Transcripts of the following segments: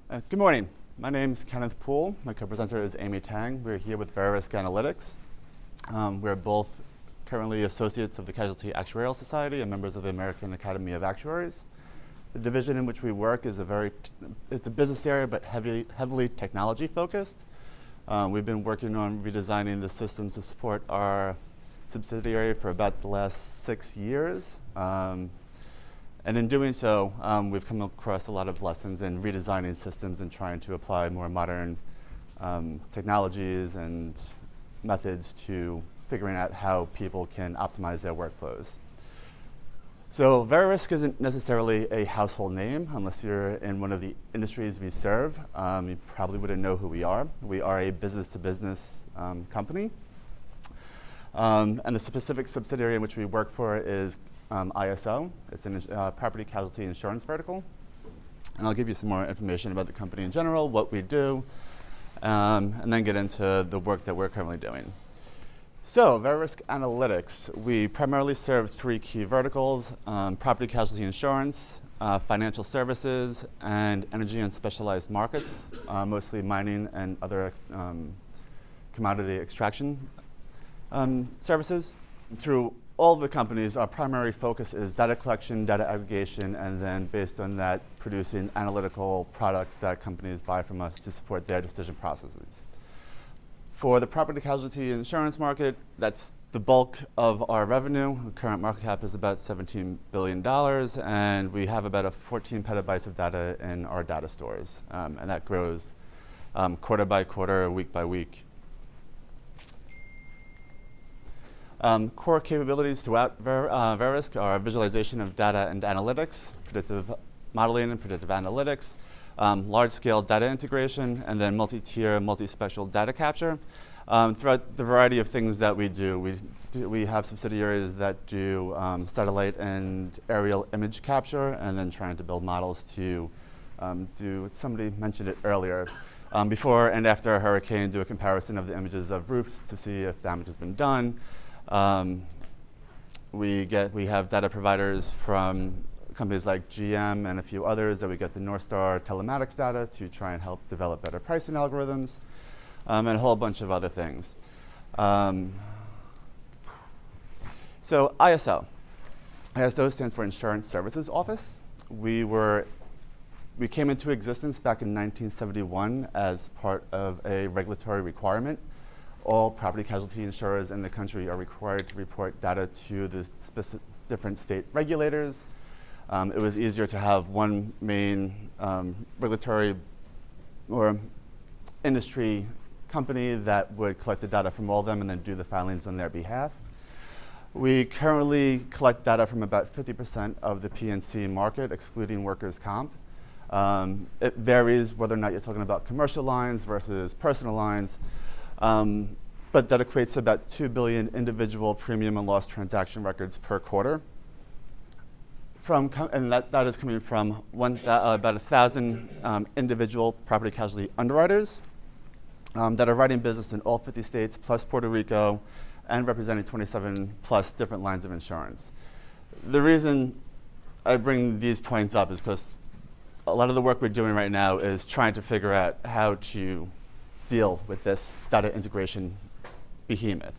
Good morning. My name is Kenneth Poole. My co-presenter is Amy Tang. We're here with Verisk Analytics. We're both currently associates of the Casualty Actuarial Society and members of the American Academy of Actuaries. The division in which we work is it's a business area, but heavily technology focused. We've been working on redesigning the systems to support our subsidiary for about the last 6 years. And in doing so, we've come across a lot of lessons in redesigning systems and trying to apply more modern technologies and methods to figuring out how people can optimize their workflows. So Verisk isn't necessarily a household name unless you're in one of the industries we serve. You probably wouldn't know who we are. We are a business-to-business company. And the specific subsidiary in which we work for is ISO. It's a property casualty insurance vertical. And I'll give you some more information about the company in general, what we do, and then get into the work that we're currently doing. So Verisk Analytics, we primarily serve 3 key verticals: property casualty insurance, financial services, and energy and specialized markets, mostly mining and other commodity extraction services. Through all the companies, our primary focus is data collection, data aggregation, and then based on that, producing analytical products that companies buy from us to support their decision processes. For the property casualty insurance market, that's the bulk of our revenue. The current market cap is about $17 billion, and we have about 14 petabytes of data in our data stores, and that grows quarter by quarter, week by week. Core capabilities throughout Verisk are visualization of data and analytics, predictive modeling and predictive analytics, large-scale data integration, and then multi-tier, multi-spectral data capture. Throughout the variety of things that we do, we have subsidiaries that do satellite and aerial image capture, and then trying to build models to do, somebody mentioned it earlier, before and after a hurricane, do a comparison of the images of roofs to see if damage has been done. We have data providers from companies like GM and a few others that we get the North Star telematics data to try and help develop better pricing algorithms, and a whole bunch of other things. So ISO. ISO stands for Insurance Services Office. We came into existence back in 1971 as part of a regulatory requirement. All property casualty insurers in the country are required to report data to the different state regulators. It was easier to have one main regulatory or industry company that would collect the data from all of them and then do the filings on their behalf. We currently collect data from about 50% of the P&C market, excluding workers' comp. It varies whether or not you're talking about commercial lines versus personal lines. But that equates to about 2 billion individual premium and loss transaction records per quarter. And that is coming from about 1,000 individual property casualty underwriters that are writing business in all 50 states, plus Puerto Rico, and representing 27 plus different lines of insurance. The reason I bring these points up is because a lot of the work we're doing right now is trying to figure out how to deal with this data integration behemoth.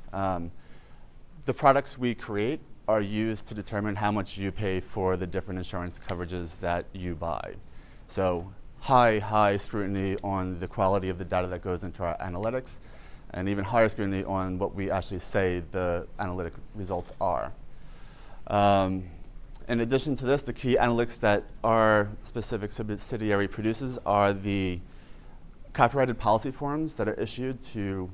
The products we create are used to determine how much you pay for the different insurance coverages that you buy. So high scrutiny on the quality of the data that goes into our analytics, and even higher scrutiny on what we actually say the analytic results are. In addition to this, the key analytics that our specific subsidiary produces are the copyrighted policy forms that are issued to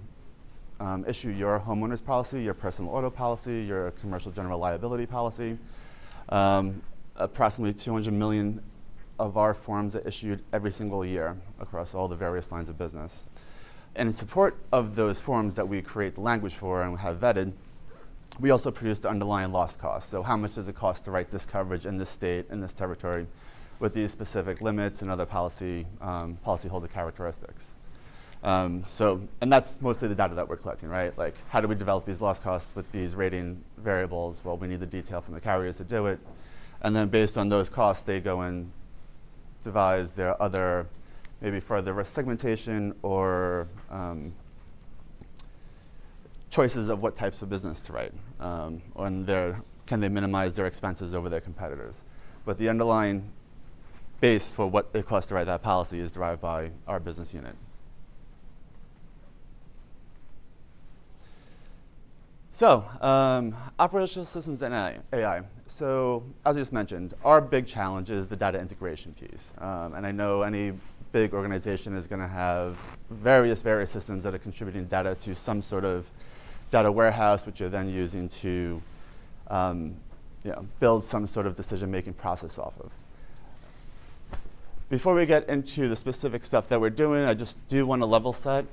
issue your homeowner's policy, your personal auto policy, your commercial general liability policy. Approximately 200 million of our forms are issued every single year across all the various lines of business. And in support of those forms that we create the language for and have vetted, we also produce the underlying loss costs. So how much does it cost to write this coverage in this state, in this territory, with these specific limits and other policyholder characteristics. And that's mostly the data that we're collecting, right? Like, how do we develop these loss costs with these rating variables? Well, we need the detail from the carriers to do it. And then based on those costs, they go and devise their other maybe further risk segmentation or choices of what types of business to write, can they minimize their expenses over their competitors. But the underlying base for what it costs to write that policy is derived by our business unit. So, operational systems and AI. So, as I just mentioned, our big challenge is the data integration piece. And I know any big organization is going to have various systems that are contributing data to some sort of data warehouse, which you're then using to build some sort of decision-making process off of. Before we get into the specific stuff that we're doing, I just do want to level set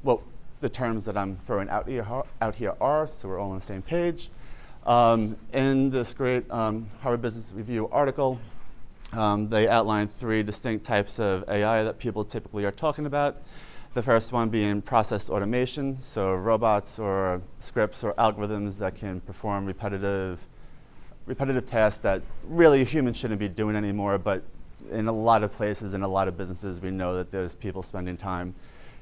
what the terms that I'm throwing out here are, so we're all on the same page. In this great Harvard Business Review article, they outline 3 distinct types of AI that people typically are talking about. The first one being process automation, so robots or scripts or algorithms that can perform repetitive tasks that really humans shouldn't be doing anymore, but in a lot of places, in a lot of businesses, we know that there's people spending time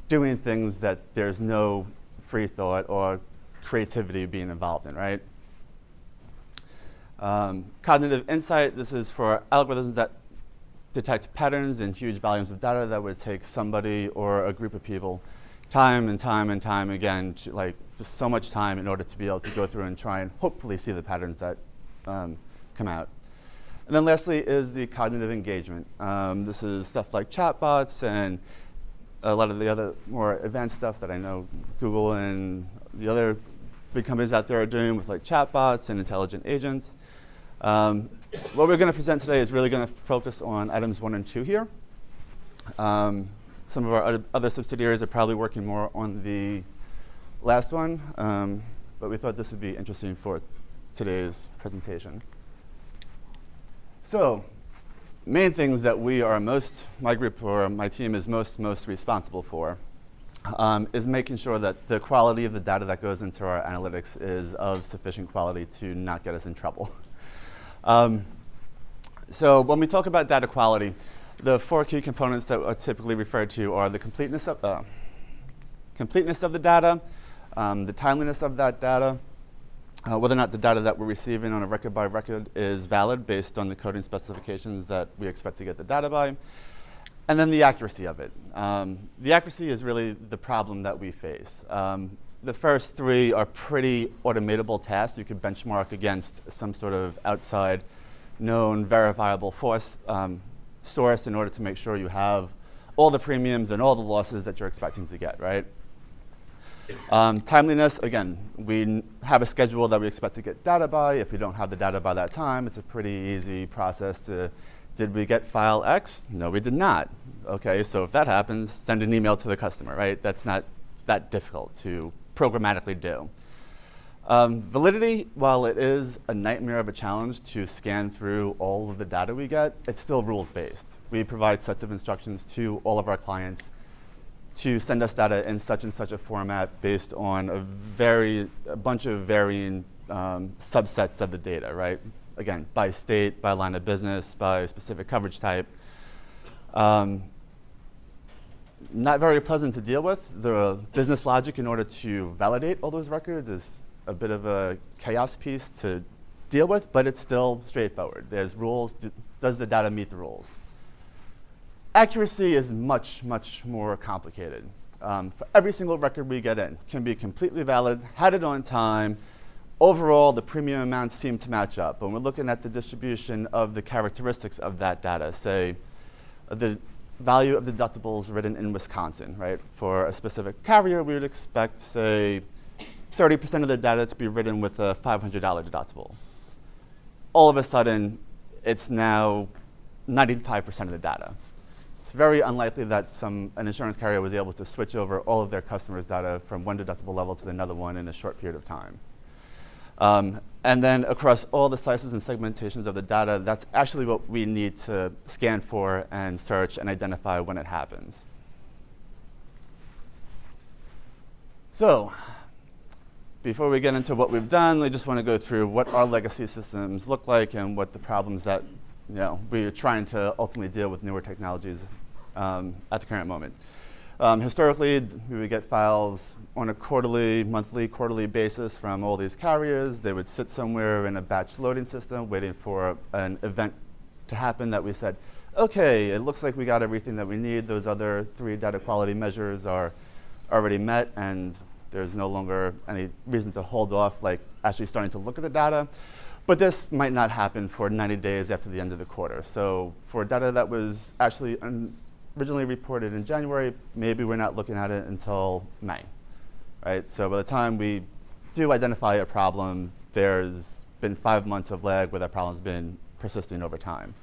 doing things that there's no free thought or creativity being involved in, right? Cognitive insight, this is for algorithms that detect patterns in huge volumes of data that would take somebody or a group of people time and time again, just so much time in order to be able to go through and try and hopefully see the patterns that come out. And then lastly is the cognitive engagement. This is stuff like chatbots and a lot of the other more advanced stuff that I know Google and the other big companies out there are doing with like chatbots and intelligent agents. What we're going to present today is really going to focus on items 1 and 2 here. Some of our other subsidiaries are probably working more on the last one, but we thought this would be interesting for today's presentation. So, main things that we are my group or my team is most responsible for is making sure that the quality of the data that goes into our analytics is of sufficient quality to not get us in trouble. So when we talk about data quality, the 4 key components that are typically referred to are the completeness of the data, the timeliness of that data, whether or not the data that we're receiving on a record by record is valid based on the coding specifications that we expect to get the data by, and then the accuracy of it. The accuracy is really the problem that we face. The first 3 are pretty automatable tasks. You could benchmark against some sort of outside known verifiable source in order to make sure you have all the premiums and all the losses that you're expecting to get, right? Timeliness, again, we have a schedule that we expect to get data by. If we don't have the data by that time, it's a pretty easy process did we get file X? No, we did not. Okay, so if that happens, send an email to the customer, right? That's not that difficult to programmatically do. Validity, while it is a nightmare of a challenge to scan through all of the data we get, it's still rules-based. We provide sets of instructions to all of our clients to send us data in such and such a format based on a bunch of varying subsets of the data, right? Again, by state, by line of business, by specific coverage type. Not very pleasant to deal with. The business logic in order to validate all those records is a bit of a chaos piece to deal with, but it's still straightforward. There's rules. Does the data meet the rules? Accuracy is much more complicated. For every single record we get in, can be completely valid, had it on time. Overall, the premium amounts seem to match up. When we're looking at the distribution of the characteristics of that data, say the value of deductibles written in Wisconsin, right? For a specific carrier, we would expect, say, 30% of the data to be written with a $500 deductible. All of a sudden, it's now 95% of the data. It's very unlikely that an insurance carrier was able to switch over all of their customers' data from one deductible level to another one in a short period of time. And then across all the slices and segmentations of the data, that's actually what we need to scan for and search and identify when it happens. So before we get into what we've done, I just want to go through what our legacy systems look like and what the problems that we are trying to ultimately deal with newer technologies at the current moment. Historically, we would get files on a quarterly basis from all these carriers. They would sit somewhere in a batch loading system waiting for an event to happen that we said, okay, it looks like we got everything that we need. Those other 3 data quality measures are already met, and there's no longer any reason to hold off, like actually starting to look at the data. But this might not happen for 90 days after the end of the quarter. So for data that was actually originally reported in January, maybe we're not looking at it until May, right? So by the time we do identify a problem, there's been 5 months of lag where that problem's been persisting over time.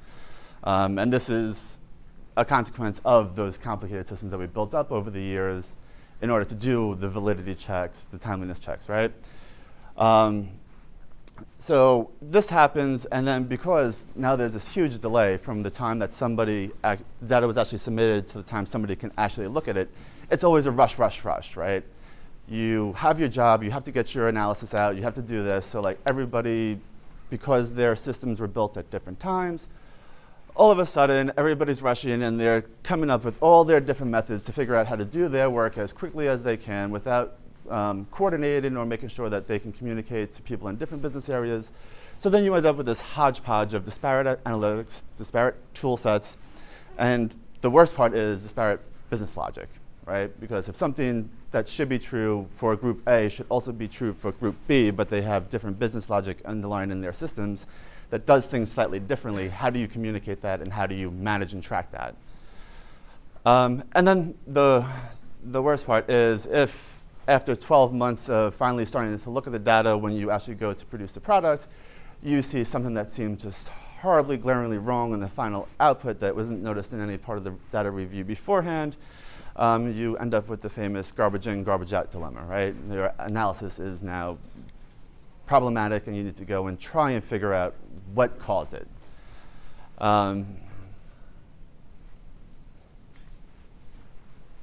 And this is a consequence of those complicated systems that we built up over the years in order to do the validity checks, the timeliness checks, right? So this happens, and then because now there's this huge delay from the time that data was actually submitted to the time somebody can actually look at it, it's always a rush, right? You have your job, you have to get your analysis out, you have to do this, so like everybody, because their systems were built at different times, all of a sudden, everybody's rushing and they're coming up with all their different methods to figure out how to do their work as quickly as they can without coordinating or making sure that they can communicate to people in different business areas. So then you end up with this hodgepodge of disparate analytics, disparate tool sets, and the worst part is disparate business logic, right? Because if something that should be true for group A should also be true for group B, but they have different business logic underlying in their systems that does things slightly differently, how do you communicate that and how do you manage and track that? And then the worst part is if after 12 months of finally starting to look at the data when you actually go to produce the product, you see something that seemed just horribly, glaringly wrong in the final output that wasn't noticed in any part of the data review beforehand, you end up with the famous garbage in, garbage out dilemma, right? Your analysis is now problematic and you need to go and try and figure out what caused it.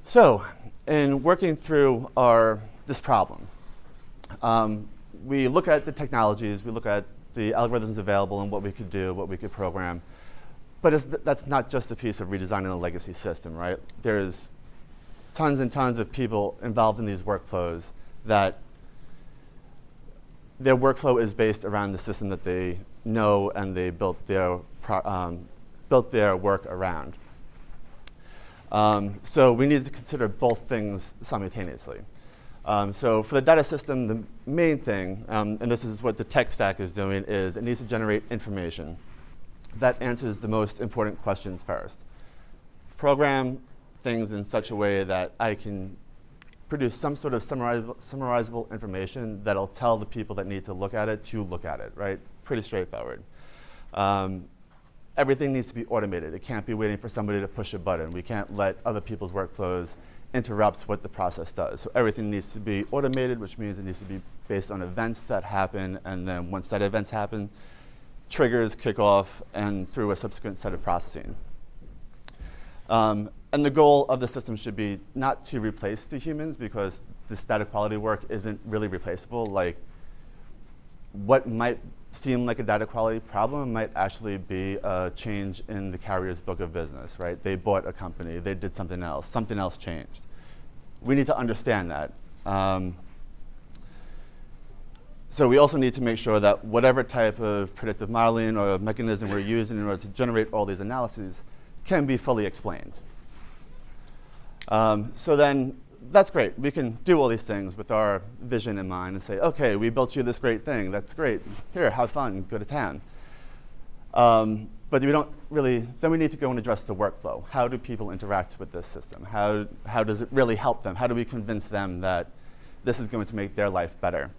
So in working through this problem, we look at the technologies, we look at the algorithms available and what we could do, what we could program. But that's not just a piece of redesigning a legacy system, right? There's tons and tons of people involved in these workflows that their workflow is based around the system that they know and they built their work around. So we need to consider both things simultaneously. So for the data system, the main thing, and this is what the tech stack is doing, is it needs to generate information that answers the most important questions first. Program things in such a way that I can produce some sort of summarizable information that'll tell the people that need to look at it, right? Pretty straightforward. Everything needs to be automated. It can't be waiting for somebody to push a button. We can't let other people's workflows interrupt what the process does. So everything needs to be automated, which means it needs to be based on events that happen, and then once that events happen, triggers kick off and through a subsequent set of processing. And the goal of the system should be not to replace the humans, because this data quality work isn't really replaceable. Like, what might seem like a data quality problem might actually be a change in the carrier's book of business, right? They bought a company, they did something else changed. We need to understand that. So we also need to make sure that whatever type of predictive modeling or mechanism we're using in order to generate all these analyses can be fully explained. So then that's great. We can do all these things with our vision in mind and say, okay, we built you this great thing. That's great. Here, have fun. Go to town. But we don't really, then we need to go and address the workflow. How do people interact with this system? How does it really help them? How do we convince them that this is going to make their life better?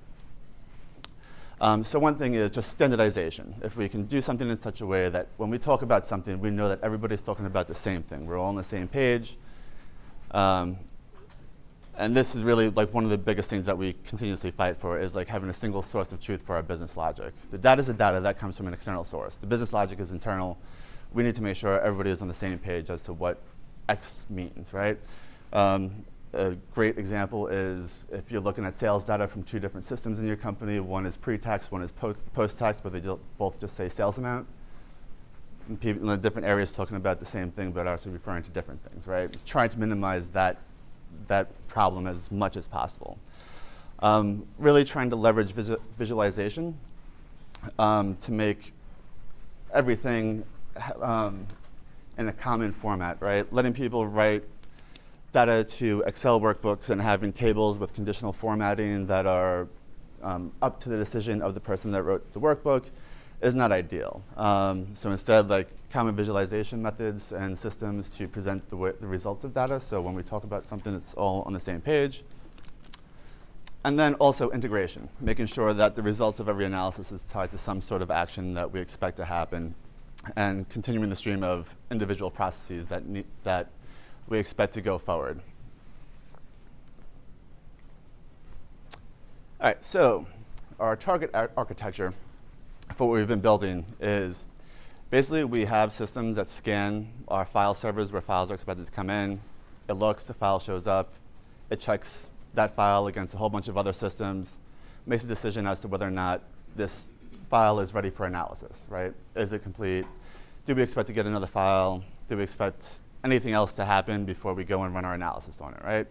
So one thing is just standardization. If we can do something in such a way that when we talk about something, we know that everybody's talking about the same thing. We're all on the same page. And this is really like one of the biggest things that we continuously fight for, is like having a single source of truth for our business logic. The data is the data that comes from an external source. The business logic is internal. We need to make sure everybody is on the same page as to what X means, right? A great example is if you're looking at sales data from two different systems in your company. One is pre-tax, one is post-tax, but they both just say sales amount. and people in the different areas talking about the same thing, but actually referring to different things, right? Trying to minimize that problem as much as possible. Really trying to leverage visualization to make everything in a common format, right? Letting people write data to Excel workbooks and having tables with conditional formatting that are up to the decision of the person that wrote the workbook is not ideal. So instead, like common visualization methods and systems to present the results of data. So when we talk about something, it's all on the same page. And then also integration, making sure that the results of every analysis is tied to some sort of action that we expect to happen, and continuing the stream of individual processes that we expect to go forward. All right, so our target architecture for what we've been building is basically we have systems that scan our file servers where files are expected to come in. It looks, the file shows up, it checks that file against a whole bunch of other systems, makes a decision as to whether or not this file is ready for analysis, right? Is it complete? Do we expect to get another file? Do we expect anything else to happen before we go and run our analysis on it, right?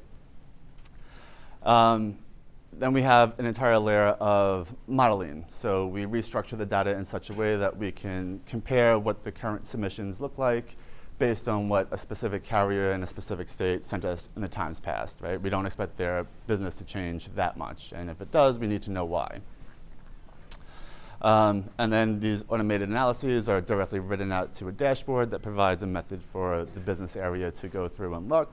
Then we have an entire layer of modeling. So we restructure the data in such a way that we can compare what the current submissions look like based on what a specific carrier in a specific state sent us in the times past, right? We don't expect their business to change that much. And if it does, we need to know why. And then these automated analyses are directly written out to a dashboard that provides a method for the business area to go through and look.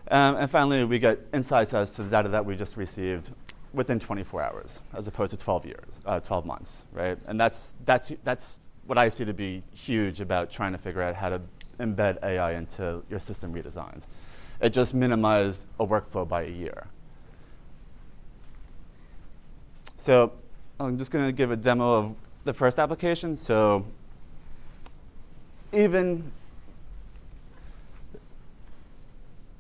And finally, we get insights as to the data that we just received within 24 hours, as opposed to 12 months, right? And that's what I see to be huge about trying to figure out how to embed AI into your system redesigns. It just minimized a workflow by a year. So I'm just going to give a demo of the first application. So even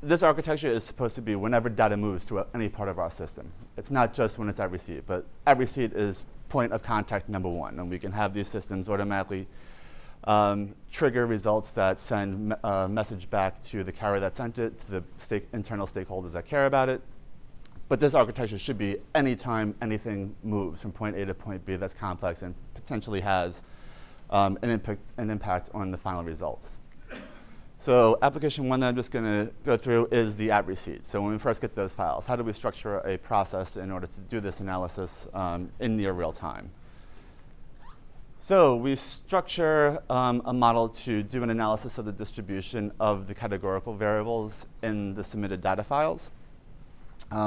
this architecture is supposed to be whenever data moves through any part of our system. It's not just when it's at receipt, but at receipt is point of contact number one. And we can have these systems automatically trigger results that send a message back to the carrier that sent it, to the internal stakeholders that care about it. But this architecture should be anytime anything moves from point A to point B that's complex and potentially has an impact on the final results. So application one that I'm just going to go through is the at receipt. So when we first get those files, how do we structure a process in order to do this analysis in near real time? So we structure a model to do an analysis of the distribution of the categorical variables in the submitted data files.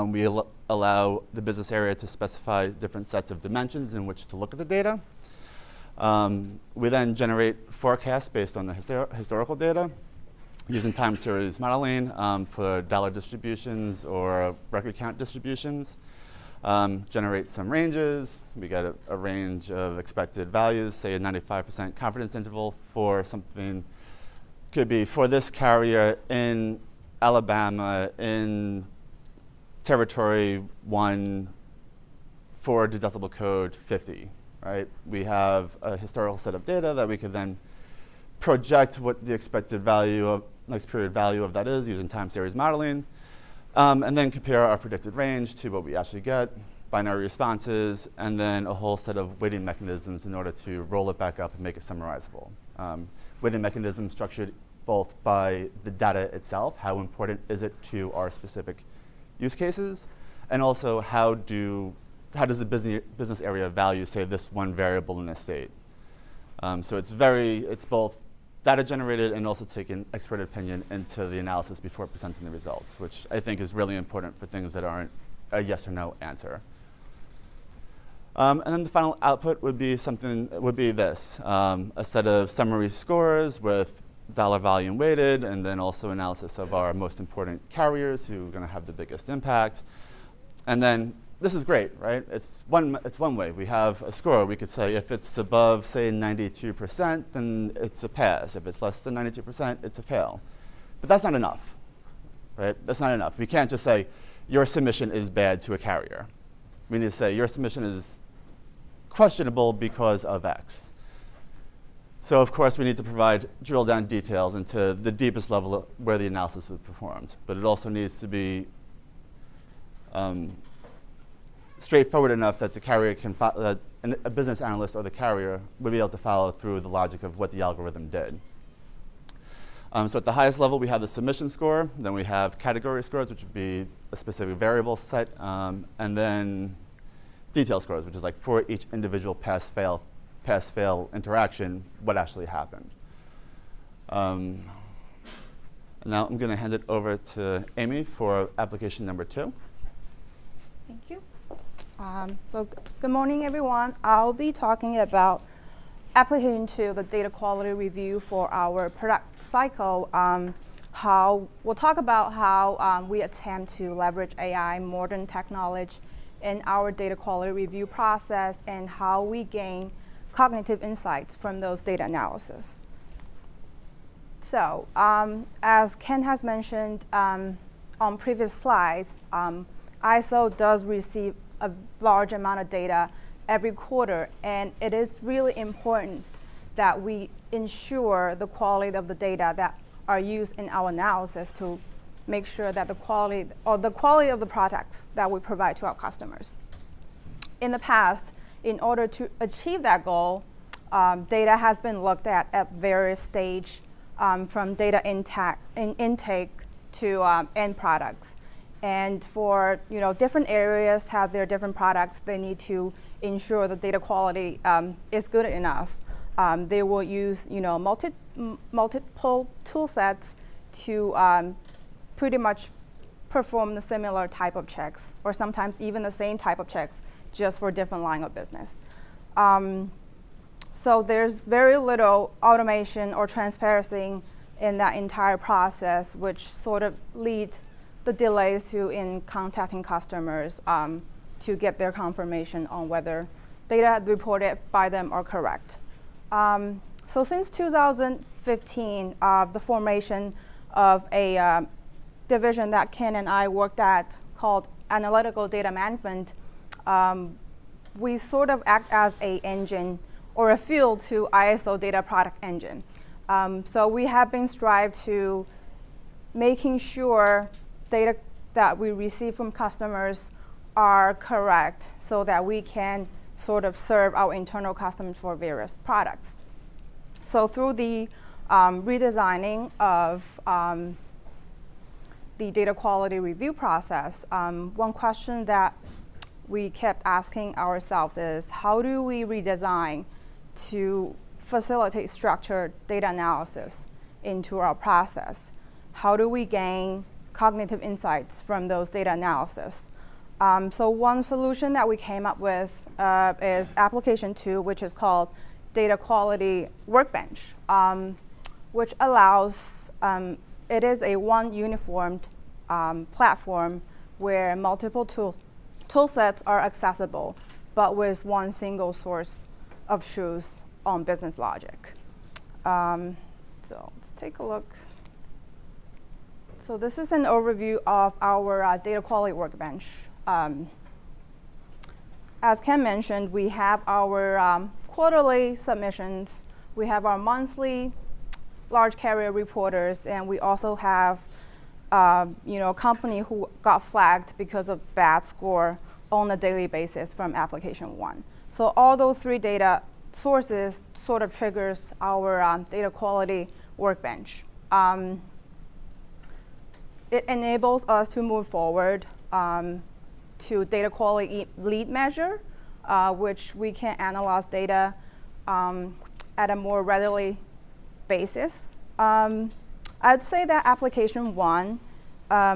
We allow the business area to specify different sets of dimensions in which to look at the data. We then generate forecasts based on the historical data using time series modeling for dollar distributions or record count distributions. Generate some ranges. We get a range of expected values, say a 95% confidence interval for something. Could be for this carrier in Alabama in territory 1 for deductible code 50, right? We have a historical set of data that we could then project what the expected value of next period value of that is using time series modeling, and then compare our predicted range to what we actually get, binary responses, and then a whole set of weighting mechanisms in order to roll it back up and make it summarizable. Weighting mechanisms structured both by the data itself, how important is it to our specific use cases, and also how does the business area value, say, this one variable in a state. So it's both data generated and also taking expert opinion into the analysis before presenting the results, which I think is really important for things that aren't a yes or no answer. And then the final output would be this, a set of summary scores with dollar volume weighted, and then also analysis of our most important carriers who are going to have the biggest impact. And then this is great, right? It's one way. We have a score. We could say if it's above, say, 92%, then it's a pass. If it's less than 92%, it's a fail. But that's not enough, right? That's not enough. We can't just say your submission is bad to a carrier. We need to say your submission is questionable because of X. So of course we need to provide drill down details into the deepest level where the analysis was performed. But it also needs to be straightforward enough that the carrier can a business analyst or the carrier would be able to follow through the logic of what the algorithm did. So at the highest level, we have the submission score. Then we have category scores, which would be a specific variable set. And then detail scores, which is like for each individual pass-fail interaction, what actually happened. And now I'm going to hand it over to Amy for application number 2. Thank you. So good morning, everyone. I'll be talking about application 2, the data quality review for our product cycle. We'll talk about how we attempt to leverage AI, modern technology, in our data quality review process, and how we gain cognitive insights from those data analysis. So as Ken has mentioned on previous slides, ISO does receive a large amount of data every quarter, and it is really important that we ensure the quality of the data that are used in our analysis to make sure that the quality of the products that we provide to our customers. In the past, in order to achieve that goal, data has been looked at various stages, from data intake to end products. And for different areas have their different products, they need to ensure the data quality is good enough. They will use multiple tool sets to pretty much perform the similar type of checks, or sometimes even the same type of checks, just for different line of business. So there's very little automation or transparency in that entire process, which sort of leads the delays in contacting customers to get their confirmation on whether data reported by them are correct. So since 2015, the formation of a division that Ken and I worked at called Analytical Data Management, we sort of act as an engine or a fuel to ISO data product engine. So we have been strived to making sure data that we receive from customers are correct so that we can sort of serve our internal customers for various products. So through the redesigning of the data quality review process, one question that we kept asking ourselves is, how do we redesign to facilitate structured data analysis into our process? How do we gain cognitive insights from those data analysis? So one solution that we came up with is application 2, which is called Data Quality Workbench, which allows, it is a one uniformed platform where multiple tool sets are accessible, but with one single source of truth on business logic. So let's take a look. So this is an overview of our data quality workbench. As Ken mentioned, we have our quarterly submissions, we have our monthly large carrier reporters, and we also have a company who got flagged because of bad score on a daily basis from application 1. So all those 3 data sources sort of triggers our data quality workbench. It enables us to move forward to data quality lead measure, which we can analyze data at a more readily basis. I'd say that application 1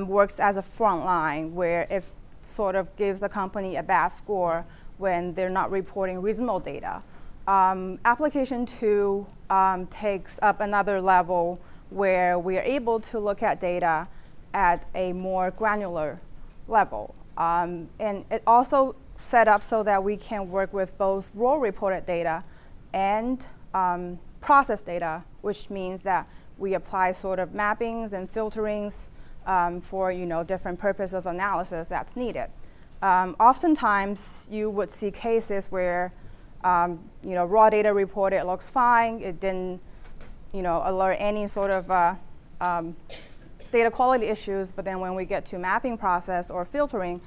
works as a front line, where it sort of gives the company a bad score when they're not reporting reasonable data. Application 2 takes up another level where we are able to look at data at a more granular level. And it also set up so that we can work with both raw reported data and process data, which means that we apply sort of mappings and filterings for different purposes of analysis that's needed. Oftentimes, you would see cases where Raw data report, it looks fine. It didn't, alert any sort of data quality issues. But then when we get to mapping process or filtering,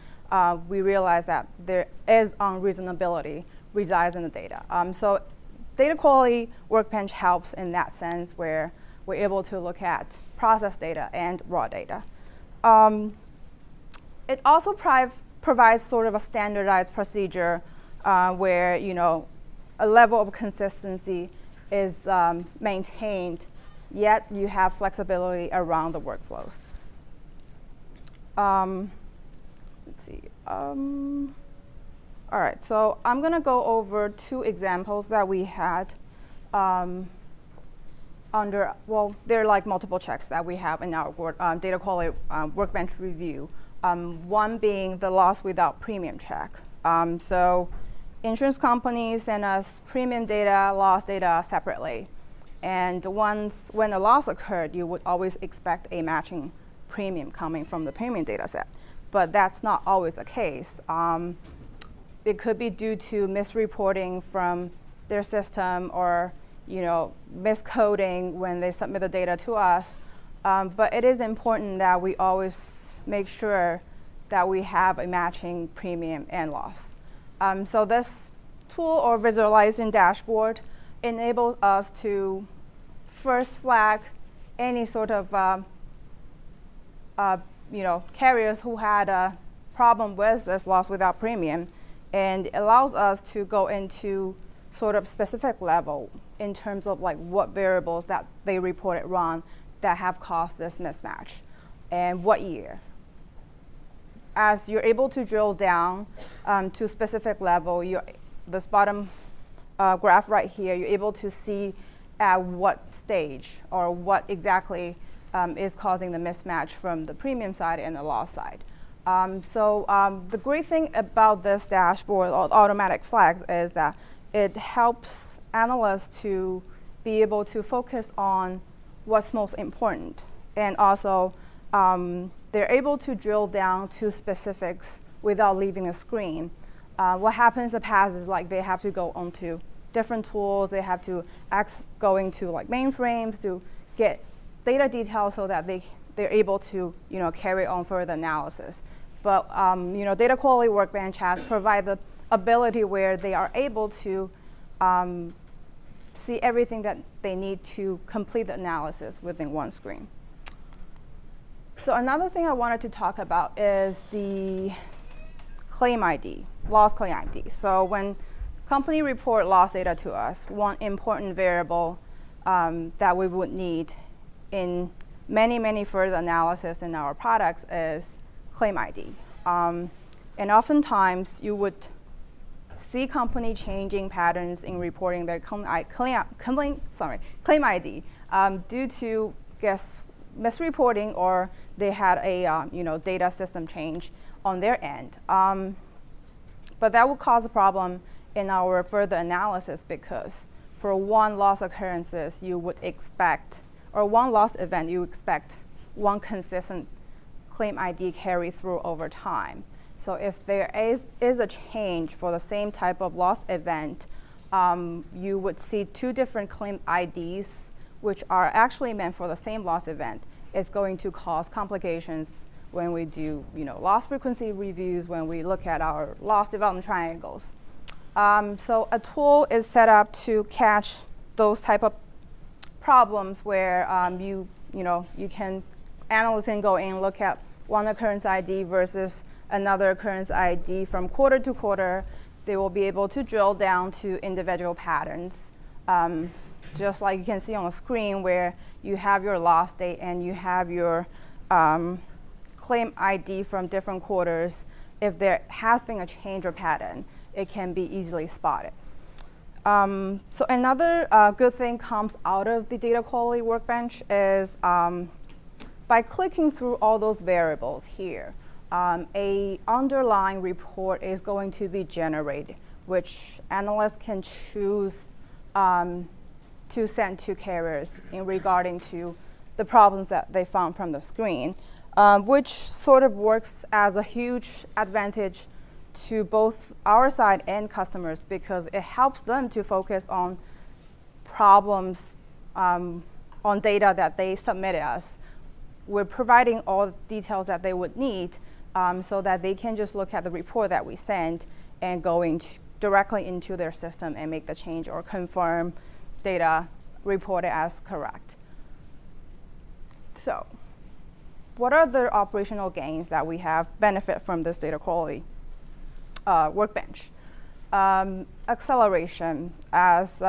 we realize that there is unreasonability resides in the data. So data quality Workbench helps in that sense where we're able to look at process data and raw data. It also provides sort of a standardized procedure where a level of consistency is maintained, yet you have flexibility around the workflows. Let's see. All right, so I'm going to go over 2 examples that we had they're like multiple checks that we have in our data quality Workbench review. One being the loss without premium check. So insurance companies send us premium data, loss data separately. And when a loss occurred, you would always expect a matching premium coming from the premium data set. But that's not always the case. It could be due to misreporting from their system or miscoding when they submit the data to us. But it is important that we always make sure that we have a matching premium and loss. So this tool or visualizing dashboard enables us to first flag any sort of carriers who had a problem with this loss without premium, and allows us to go into sort of specific level in terms of like what variables that they reported wrong that have caused this mismatch and what year. As you're able to drill down to specific level, this bottom graph right here, you're able to see at what stage or what exactly is causing the mismatch from the premium side and the loss side. The great thing about this dashboard or automatic flags is that it helps analysts to be able to focus on what's most important. And also, they're able to drill down to specifics without leaving the screen. What happens in the past is like they have to go onto different tools. They have to go into like mainframes to get data details so that they're able to carry on further analysis. But Data Quality Workbench has provided the ability where they are able to see everything that they need to complete the analysis within one screen. So another thing I wanted to talk about is the claim ID, loss claim ID. So when company report loss data to us, one important variable that we would need in many further analysis in our products is claim ID. And oftentimes you would see company changing patterns in reporting their claim ID due to misreporting, or they had a data system change on their end. But that would cause a problem in our further analysis, because for one loss occurrences you would expect, or one loss event you expect one consistent claim ID carry through over time. So if there is a change for the same type of loss event, you would see 2 different claim IDs, which are actually meant for the same loss event. It's going to cause complications when we do loss frequency reviews, when we look at our loss development triangles. So a tool is set up to catch those type of problems where analysts can go in and look at one occurrence ID versus another occurrence ID from quarter to quarter. They will be able to drill down to individual patterns, just like you can see on the screen where you have your loss date and you have your claim ID from different quarters. If there has been a change or pattern, it can be easily spotted. So another good thing comes out of the Data Quality Workbench is by clicking through all those variables here, a underlying report is going to be generated, which analysts can choose to send to carriers in regarding to the problems that they found from the screen, which sort of works as a huge advantage to both our side and customers, because it helps them to focus on problems on data that they submitted us. We're providing all the details that they would need so that they can just look at the report that we send and go directly into their system and make the change or confirm data reported as correct. So, what are the operational gains that we have benefit from this data quality workbench? Acceleration, as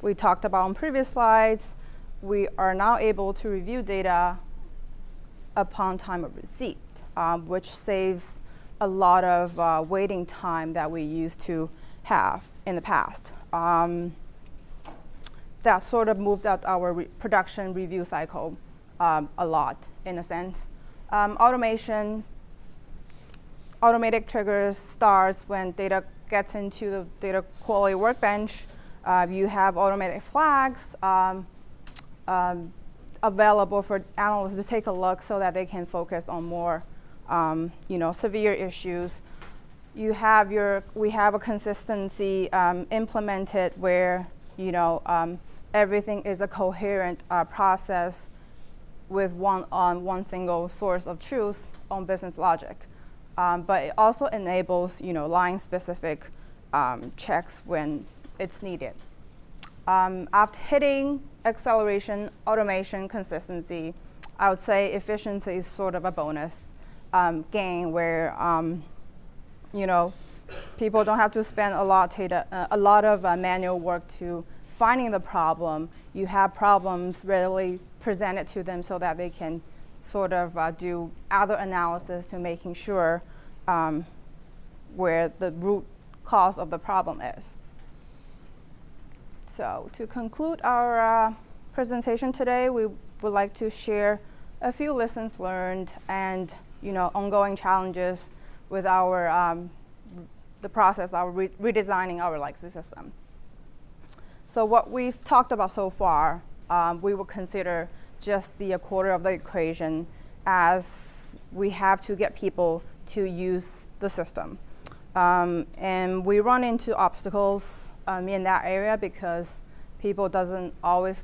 we talked about on previous slides, we are now able to review data upon time of receipt, which saves a lot of waiting time that we used to have in the past. That sort of moved out our production review cycle a lot, in a sense. Automation, automatic triggers starts when data gets into the data quality workbench. You have automatic flags available for analysts to take a look so that they can focus on more severe issues. We have a consistency implemented where everything is a coherent process with one single source of truth on business logic. But it also enables line-specific checks when it's needed. After hitting acceleration, automation, consistency, I would say efficiency is sort of a bonus gain where people don't have to spend a lot of manual work to finding the problem. You have problems readily presented to them so that they can sort of do other analysis to making sure where the root cause of the problem is. So to conclude our presentation today, we would like to share a few lessons learned and ongoing challenges with the process of redesigning our legacy system. So what we've talked about so far, we will consider just the quarter of the equation, as we have to get people to use the system. And we run into obstacles in that area because people don't always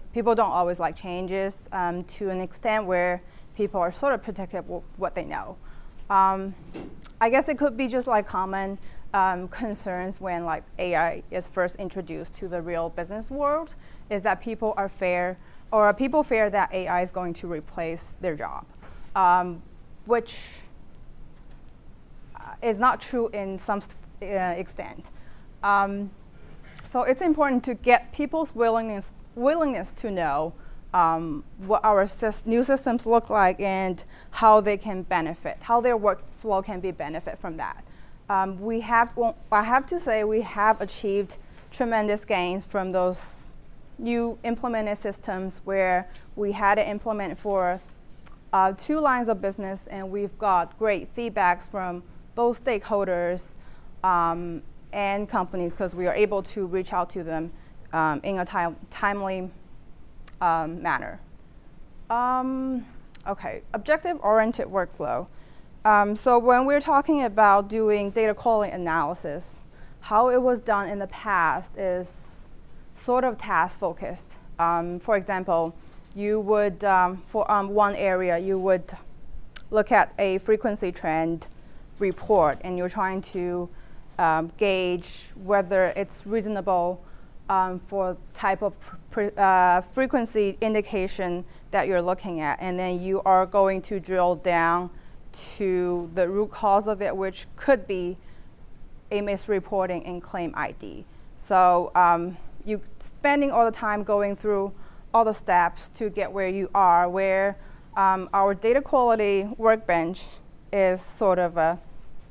like changes to an extent where people are sort of protective of what they know. I guess it could be just like common concerns when like AI is first introduced to the real business world, is that people fear that AI is going to replace their job, which is not true in some extent. So it's important to get people's willingness to know what our new systems look like and how they can benefit, how their workflow can be benefit from that. I have to say we have achieved tremendous gains from those new implemented systems where we had to implement for 2 lines of business, and we've got great feedbacks from both stakeholders and companies because we are able to reach out to them in a timely manner. Okay, objective-oriented workflow. So when we're talking about doing data quality analysis, how it was done in the past is sort of task-focused. For example, you would, for one area, you would look at a frequency trend report, and you're trying to gauge whether it's reasonable for type of frequency indication that you're looking at. And then you are going to drill down to the root cause of it, which could be a misreporting in claim ID. So you spending all the time going through all the steps to get where you are, where our data quality workbench is sort of a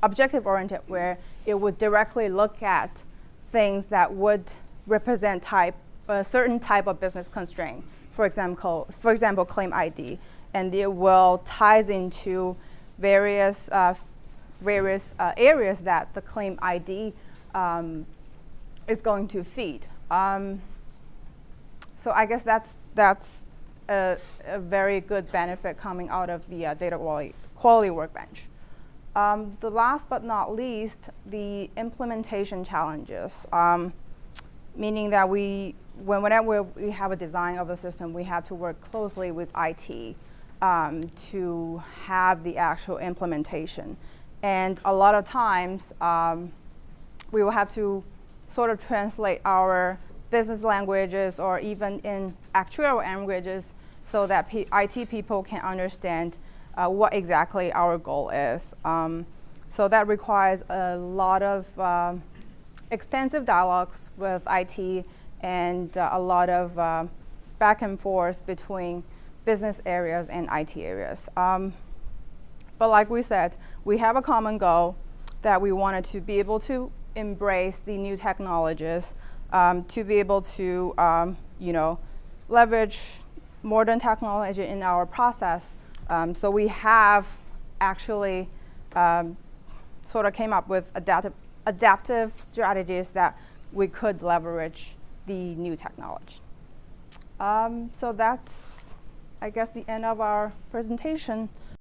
objective-oriented, where it would directly look at things that would represent a certain type of business constraint. For example, claim ID, and it will ties into various areas that the claim ID is going to feed. So I guess that's a very good benefit coming out of the data quality workbench. The last but not least, the implementation challenges, meaning that whenever we have a design of a system, we have to work closely with IT to have the actual implementation. And a lot of times, we will have to sort of translate our business languages or even in actuarial languages so that IT people can understand what exactly our goal is. So that requires a lot of extensive dialogues with IT and a lot of back and forth between business areas and IT areas. But like we said, we have a common goal that we wanted to be able to embrace the new technologies, to be able to leverage modern technology in our process. So we have actually sort of came up with adaptive strategies that we could leverage the new technology. So that's, I guess, the end of our presentation.